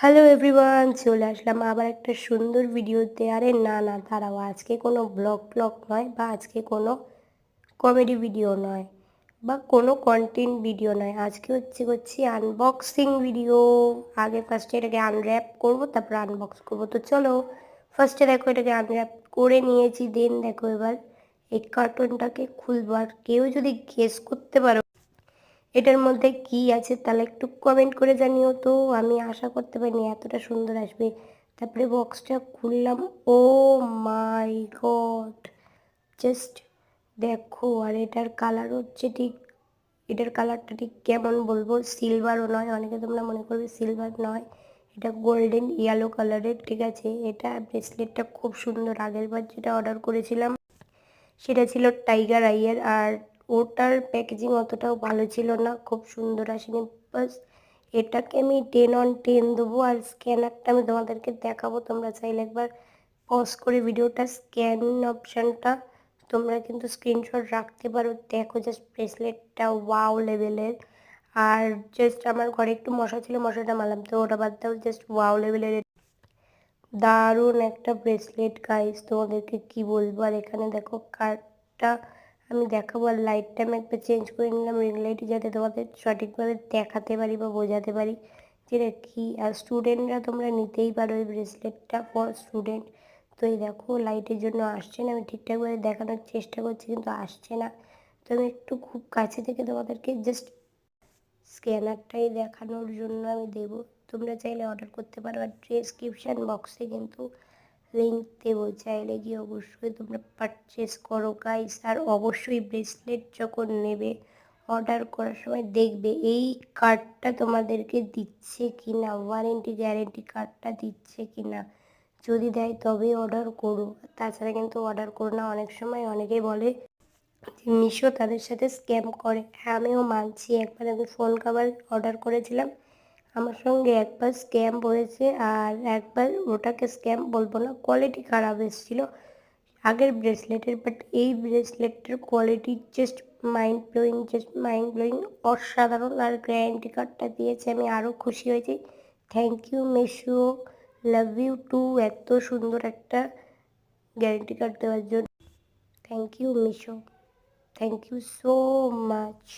Hello everyone, চলে আসলাম আবার একটা সুন্দর ভিডিওতে। আরে না না, দাঁড়াও, আজকে কোনো ব্লগ নয়, বা আজকে কোনো কমেডি ভিডিও নয়, বা কোনো কন্টেন্ট ভিডিও নয়। আজকে করছি আনবক্সিং ভিডিও। আগে ফার্স্টে এটাকে আনর্যাপ করবো, তারপর আনবক্স করবো। তো চলো, ফার্স্টে দেখো এটাকে আনর্যাপ করে নিয়েছি। দেন দেখো এবার এই কার্টুনটাকে খুলবো। আর কেউ যদি গেস করতে পারো এটার মধ্যে কি আছে তাহলে একটু কমেন্ট করে জানিও। তো আমি আশা করতে পারিনি এতটা সুন্দর আসবে। তারপরে বক্সটা খুললাম। ও মাই গড, জাস্ট দেখো। আর এটার কালার হচ্ছে ঠিক, এটার কালারটা ঠিক কেমন বলবো, সিলভারও নয়, অনেকে তোমরা মনে করবে সিলভার নয়, এটা গোল্ডেন ইয়েলো কালারের। ঠিক আছে, এটা ব্রেসলেটটা খুব সুন্দর। আগের বার যেটা অর্ডার করেছিলাম সেটা ছিল টাইগার আইয়ের, আর ওটার প্যাকেজিং অতটাও ভালো ছিল না, খুব সুন্দর আসেনি। বাস এটাকে আমি 10/10 দেবো। আর স্ক্যানারটা আমি তোমাদেরকে দেখাবো, তোমরা চাইলে একবার পজ করে ভিডিওটা স্ক্যান অপশানটা তোমরা কিন্তু স্ক্রিনশট রাখতে পারো। দেখো জাস্ট ব্রেসলেটটা ওয়াও লেভেলের। আর জাস্ট আমার ঘরে একটু মশা ছিল, মশাটা মারলাম, তো ওটা বাদ দাও, জাস্ট ওয়াও লেভেলের দারুণ একটা ব্রেসলেট গাইস, তোমাদেরকে কি বলবো। আর এখানে দেখো কার্ডটা আমি দেখাবো। আর লাইটটা আমি একবার চেঞ্জ করে নিলাম, রিং লাইটে, যাতে তোমাদের সঠিকভাবে দেখাতে পারি বা বোঝাতে পারি যেটা কি। আর স্টুডেন্টরা তোমরা নিতেই পারো এই ব্রেসলেটটা, ফর স্টুডেন্ট। তো এই দেখো লাইটের জন্য আসছে না, আমি ঠিকঠাকভাবে দেখানোর চেষ্টা করছি কিন্তু আসছে না। তো আমি একটু খুব কাছে থেকে তোমাদেরকে জাস্ট স্ক্যানারটাই দেখানোর জন্য আমি দেবো। তোমরা চাইলে অর্ডার করতে পারো। আর ডেসক্রিপশান বক্সে কিন্তু লিঙ্ক দেবো, চাইলে গিয়ে অবশ্যই তোমরা পারচেস করো গাইস। আর অবশ্যই ব্রেসলেট যখন নেবে অর্ডার করার সময় দেখবে এই কার্ডটা তোমাদেরকে দিচ্ছে কি না, ওয়ারেন্টি গ্যারেন্টি কার্ডটা দিচ্ছে কি না। যদি দেয় তবেই অর্ডার করো, তাছাড়া কিন্তু অর্ডার করো না। অনেক সময় অনেকেই বলে মিশো তাদের সাথে স্ক্যাম করে। হ্যাঁ, আমিও মানছি, একবার আমি ফোন কভার অর্ডার করেছিলাম, আমার সঙ্গে একবার স্ক্যাম হয়েছে। আর একবার ওটাকে স্ক্যাম বলবো না, কোয়ালিটি খারাপ এসেছিলো আগের ব্রেসলেটের, বাট এই ব্রেসলেটের কোয়ালিটি জাস্ট মাইন্ড ব্লোয়িং, অসাধারণ। আর গ্যারেন্টি কার্ডটা দিয়েছে, আমি আরও খুশি হয়েছি। Thank you Meesho, love you too, এত সুন্দর একটা গ্যারেন্টি কার্ড দেওয়ার জন্য। Thank you Meesho, thank you so much.